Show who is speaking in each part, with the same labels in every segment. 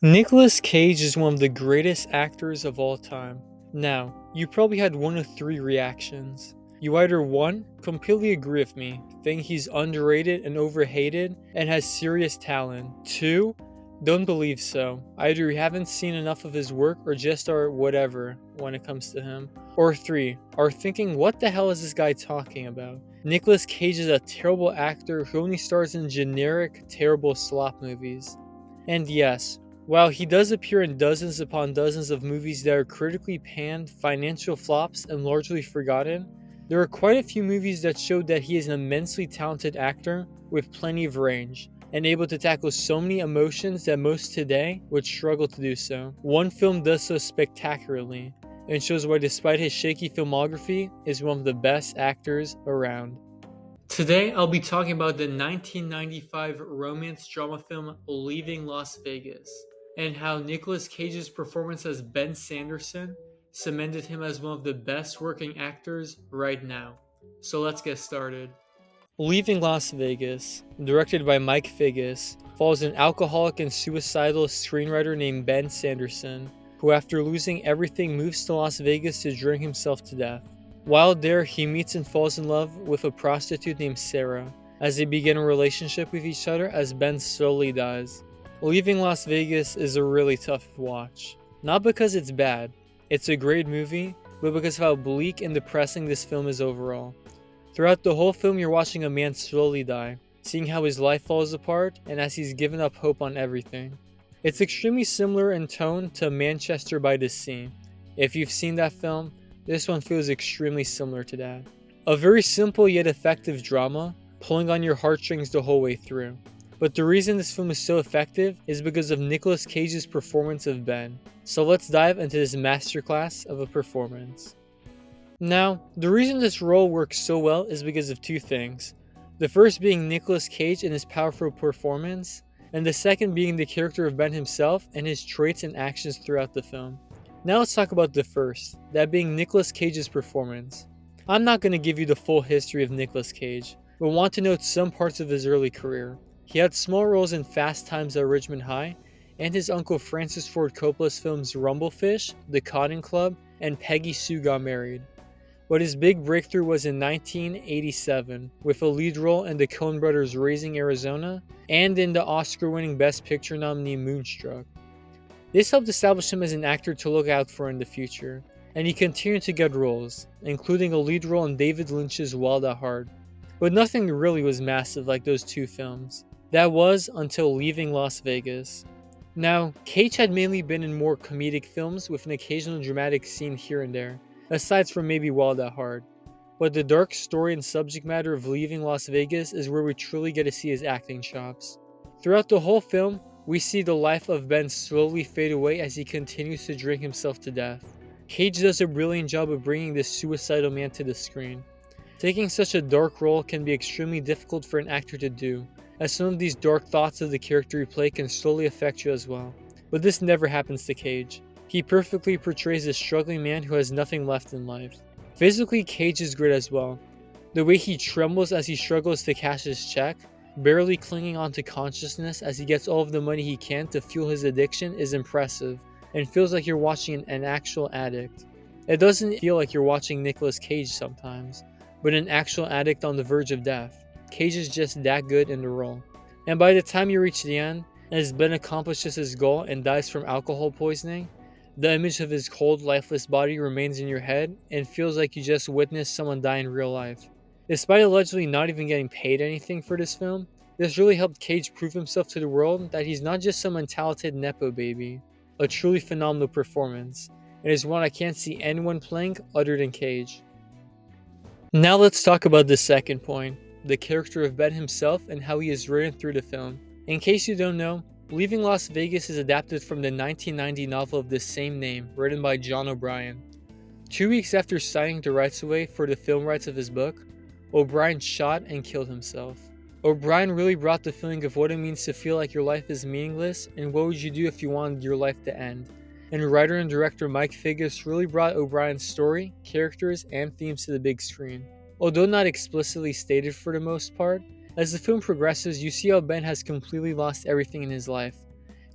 Speaker 1: Nicolas Cage is one of the greatest actors of all time. Now, you probably had one of three reactions. You either 1. Completely agree with me, think he's underrated and overhated and has serious talent. 2. Don't believe so. Either you haven't seen enough of his work or just are whatever when it comes to him. Or 3. Are thinking what the hell is this guy talking about? Nicolas Cage is a terrible actor who only stars in generic, terrible slop movies. And yes, while he does appear in dozens upon dozens of movies that are critically panned, financial flops, and largely forgotten, there are quite a few movies that showed that he is an immensely talented actor with plenty of range, and able to tackle so many emotions that most today would struggle to do so. One film does so spectacularly, and shows why despite his shaky filmography, is one of the best actors around. Today, I'll be talking about the 1995 romance drama film Leaving Las Vegas, and how Nicolas Cage's performance as Ben Sanderson cemented him as one of the best working actors right now. So let's get started. Leaving Las Vegas, directed by Mike Figgis, follows an alcoholic and suicidal screenwriter named Ben Sanderson, who after losing everything moves to Las Vegas to drink himself to death. While there, he meets and falls in love with a prostitute named Sera, as they begin a relationship with each other as Ben slowly dies. Leaving Las Vegas is a really tough watch. Not because it's bad, it's a great movie, but because of how bleak and depressing this film is overall. Throughout the whole film, you're watching a man slowly die, seeing how his life falls apart, and as he's given up hope on everything. It's extremely similar in tone to Manchester by the Sea. If you've seen that film, this one feels extremely similar to that. A very simple yet effective drama, pulling on your heartstrings the whole way through. But the reason this film is so effective is because of Nicolas Cage's performance of Ben. So let's dive into this masterclass of a performance. Now, the reason this role works so well is because of two things. The first being Nicolas Cage and his powerful performance, and the second being the character of Ben himself and his traits and actions throughout the film. Now let's talk about the first, that being Nicolas Cage's performance. I'm not going to give you the full history of Nicolas Cage, but want to note some parts of his early career. He had small roles in Fast Times at Ridgemont High, and his uncle Francis Ford Coppola's films Rumblefish, The Cotton Club, and Peggy Sue Got Married. But his big breakthrough was in 1987, with a lead role in the Coen brothers' Raising Arizona, and in the Oscar-winning Best Picture nominee Moonstruck. This helped establish him as an actor to look out for in the future, and he continued to get roles, including a lead role in David Lynch's Wild at Heart. But nothing really was massive like those two films. That was until Leaving Las Vegas. Now, Cage had mainly been in more comedic films with an occasional dramatic scene here and there, aside from maybe Wild at Heart. But the dark story and subject matter of Leaving Las Vegas is where we truly get to see his acting chops. Throughout the whole film, we see the life of Ben slowly fade away as he continues to drink himself to death. Cage does a brilliant job of bringing this suicidal man to the screen. Taking such a dark role can be extremely difficult for an actor to do, as some of these dark thoughts of the character you play can slowly affect you as well. But this never happens to Cage. He perfectly portrays a struggling man who has nothing left in life. Physically, Cage is great as well. The way he trembles as he struggles to cash his check, barely clinging on to consciousness as he gets all of the money he can to fuel his addiction is impressive, and feels like you're watching an actual addict. It doesn't feel like you're watching Nicolas Cage sometimes, but an actual addict on the verge of death. Cage is just that good in the role. And by the time you reach the end, as Ben accomplishes his goal and dies from alcohol poisoning, the image of his cold, lifeless body remains in your head and feels like you just witnessed someone die in real life. Despite allegedly not even getting paid anything for this film, this really helped Cage prove himself to the world that he's not just some untalented nepo baby. A truly phenomenal performance, and is one I can't see anyone playing other than Cage. Now let's talk about the second point, the character of Ben himself and how he is written through the film. In case you don't know, Leaving Las Vegas is adapted from the 1990 novel of the same name, written by John O'Brien. 2 weeks after signing the rights away for the film rights of his book, O'Brien shot and killed himself. O'Brien really brought the feeling of what it means to feel like your life is meaningless and what would you do if you wanted your life to end. And writer and director Mike Figgis really brought O'Brien's story, characters, and themes to the big screen. Although not explicitly stated for the most part, as the film progresses you see how Ben has completely lost everything in his life.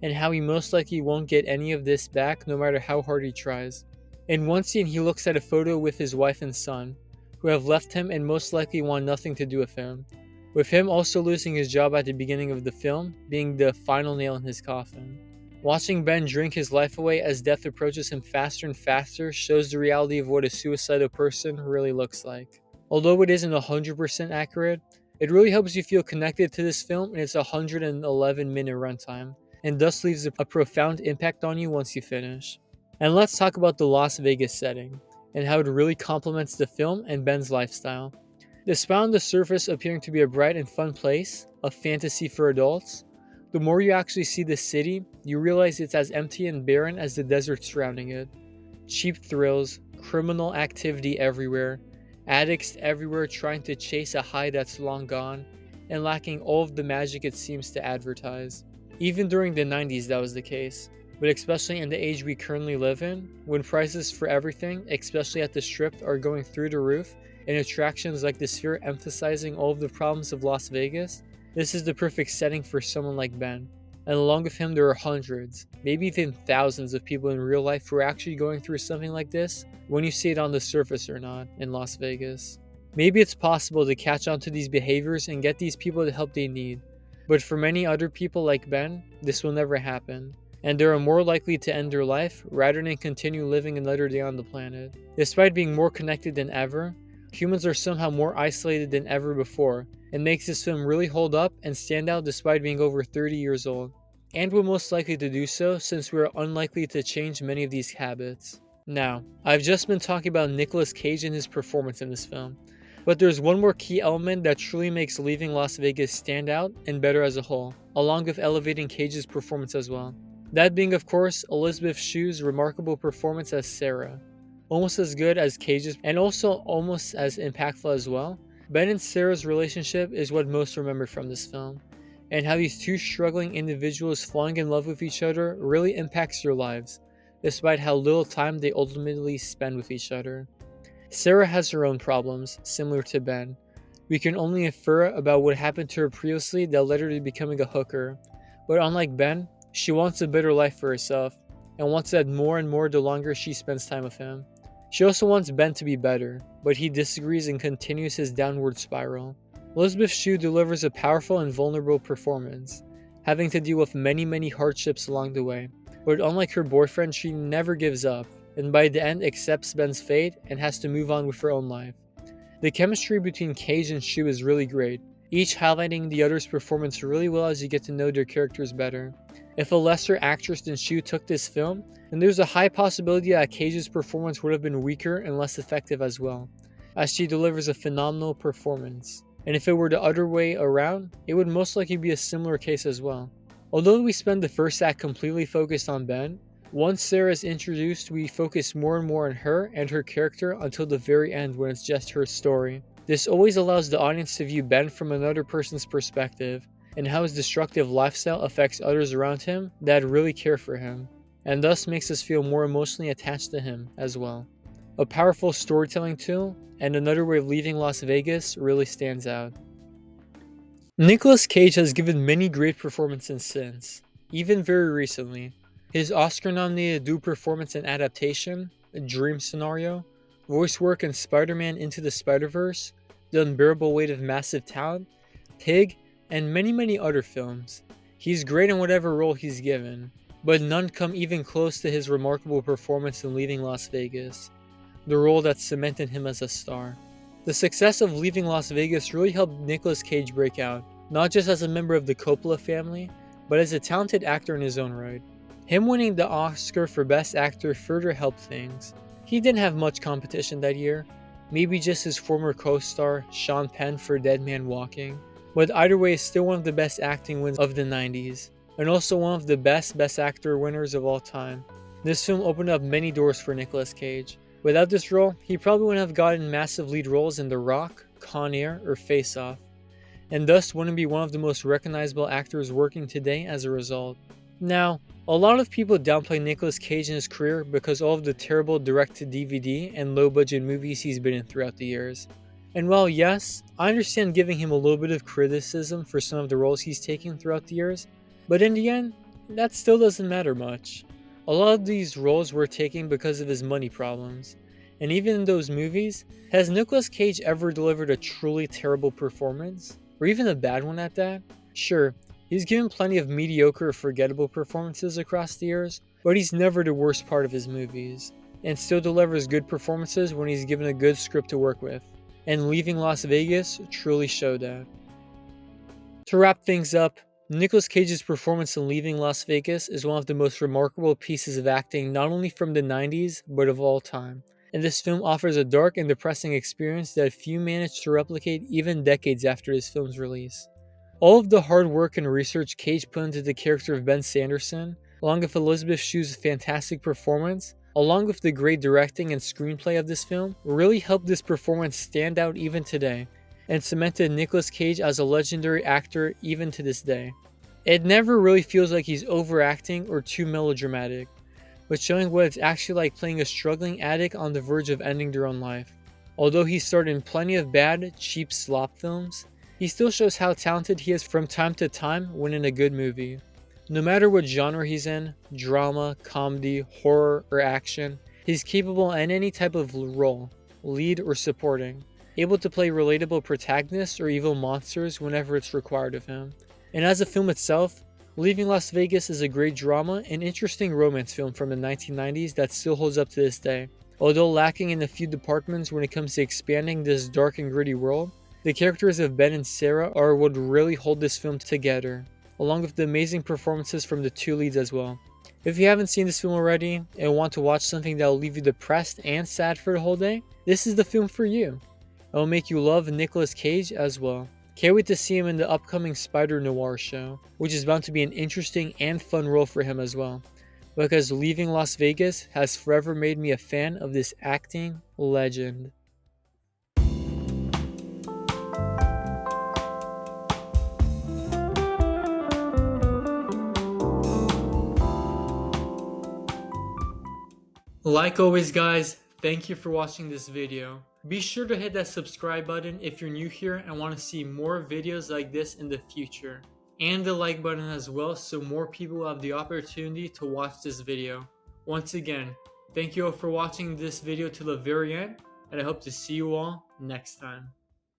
Speaker 1: and how he most likely won't get any of this back no matter how hard he tries. In one scene, he looks at a photo with his wife and son, who have left him and most likely want nothing to do with him, with him also losing his job at the beginning of the film being the final nail in his coffin. Watching Ben drink his life away as death approaches him faster and faster shows the reality of what a suicidal person really looks like. Although it isn't 100% accurate, it really helps you feel connected to this film in its 111-minute runtime, and thus leaves a profound impact on you once you finish. And let's talk about the Las Vegas setting, and how it really complements the film and Ben's lifestyle. Despite on the surface appearing to be a bright and fun place, a fantasy for adults, the more you actually see the city, you realize it's as empty and barren as the desert surrounding it. Cheap thrills, criminal activity everywhere, addicts everywhere trying to chase a high that's long gone, and lacking all of the magic it seems to advertise. Even during the 90s that was the case, but especially in the age we currently live in, when prices for everything, especially at the Strip, are going through the roof, and attractions like the Sphere emphasizing all of the problems of Las Vegas, this is the perfect setting for someone like Ben. And along with him there are hundreds, maybe even thousands of people in real life who are actually going through something like this, when you see it on the surface or not, in Las Vegas. Maybe it's possible to catch on to these behaviors and get these people the help they need, but for many other people like Ben, this will never happen, and they are more likely to end their life rather than continue living another day on the planet. Despite being more connected than ever, humans are somehow more isolated than ever before, and makes this film really hold up and stand out despite being over 30 years old, and will most likely to do so since we are unlikely to change many of these habits. Now, I've just been talking about Nicolas Cage and his performance in this film, but there's one more key element that truly makes Leaving Las Vegas stand out and better as a whole, along with elevating Cage's performance as well. That being, of course, Elisabeth Shue's remarkable performance as Sera. Almost as good as Cage's, and also almost as impactful as well. Ben and Sera's relationship is what most remember from this film, and how these two struggling individuals falling in love with each other really impacts their lives, despite how little time they ultimately spend with each other. Sera has her own problems, similar to Ben. We can only infer about what happened to her previously that led her to becoming a hooker, but unlike Ben, she wants a better life for herself, and wants that more and more the longer she spends time with him. She also wants Ben to be better, but he disagrees and continues his downward spiral. Elisabeth Shue delivers a powerful and vulnerable performance, having to deal with many hardships along the way, but unlike her boyfriend, she never gives up, and by the end accepts Ben's fate and has to move on with her own life. The chemistry between Cage and Shue is really great, each highlighting the other's performance really well as you get to know their characters better. If a lesser actress than Shue took this film, then there's a high possibility that Cage's performance would have been weaker and less effective as well, as she delivers a phenomenal performance. And if it were the other way around, it would most likely be a similar case as well. Although we spend the first act completely focused on Ben, once Sera is introduced, we focus more and more on her and her character until the very end when it's just her story. This always allows the audience to view Ben from another person's perspective, and how his destructive lifestyle affects others around him that really care for him, and thus makes us feel more emotionally attached to him as well. A powerful storytelling tool, and another way of leaving Las Vegas really stands out. Nicolas Cage has given many great performances since, even very recently. His Oscar-nominated debut performance in Adaptation, A Dream Scenario, voice work in Spider-Man Into the Spider-Verse, The Unbearable Weight of Massive Talent, Pig, and many other films. He's great in whatever role he's given, but none come even close to his remarkable performance in Leaving Las Vegas, the role that cemented him as a star. The success of Leaving Las Vegas really helped Nicolas Cage break out, not just as a member of the Coppola family, but as a talented actor in his own right. Him winning the Oscar for Best Actor further helped things. He didn't have much competition that year, maybe just his former co-star Sean Penn for Dead Man Walking, but either way is still one of the best acting wins of the 90s, and also one of the best Actor winners of all time. This film opened up many doors for Nicolas Cage. Without this role, he probably wouldn't have gotten massive lead roles in The Rock, Con Air, or Face Off, and thus wouldn't be one of the most recognizable actors working today as a result. Now, a lot of people downplay Nicolas Cage in his career because all of the terrible direct-to-DVD and low-budget movies he's been in throughout the years. And while yes, I understand giving him a little bit of criticism for some of the roles he's taken throughout the years, but in the end, that still doesn't matter much. A lot of these roles were taken because of his money problems. And even in those movies, has Nicolas Cage ever delivered a truly terrible performance? Or even a bad one at that? Sure, he's given plenty of mediocre or forgettable performances across the years, but he's never the worst part of his movies, and still delivers good performances when he's given a good script to work with. And Leaving Las Vegas truly showed that. To wrap things up, Nicolas Cage's performance in Leaving Las Vegas is one of the most remarkable pieces of acting not only from the 90s, but of all time. And this film offers a dark and depressing experience that few managed to replicate even decades after this film's release. All of the hard work and research Cage put into the character of Ben Sanderson, along with Elisabeth Shue's fantastic performance, along with the great directing and screenplay of this film, really helped this performance stand out even today, and cemented Nicolas Cage as a legendary actor even to this day. It never really feels like he's overacting or too melodramatic, but showing what it's actually like playing a struggling addict on the verge of ending their own life. Although he starred in plenty of bad, cheap slop films, he still shows how talented he is from time to time when in a good movie. No matter what genre he's in, drama, comedy, horror, or action, he's capable in any type of role, lead or supporting, able to play relatable protagonists or evil monsters whenever it's required of him. And as a film itself, Leaving Las Vegas is a great drama and interesting romance film from the 1990s that still holds up to this day. Although lacking in a few departments when it comes to expanding this dark and gritty world, the characters of Ben and Sera are what really hold this film together, along with the amazing performances from the two leads as well. If you haven't seen this film already and want to watch something that will leave you depressed and sad for the whole day, this is the film for you. It will make you love Nicolas Cage as well. Can't wait to see him in the upcoming Spider Noir show, which is bound to be an interesting and fun role for him as well, because Leaving Las Vegas has forever made me a fan of this acting legend. Like always guys, thank you for watching this video. Be sure to hit that subscribe button if you're new here and want to see more videos like this in the future. And the like button as well so more people will have the opportunity to watch this video. Once again, thank you all for watching this video to the very end, and I hope to see you all next time.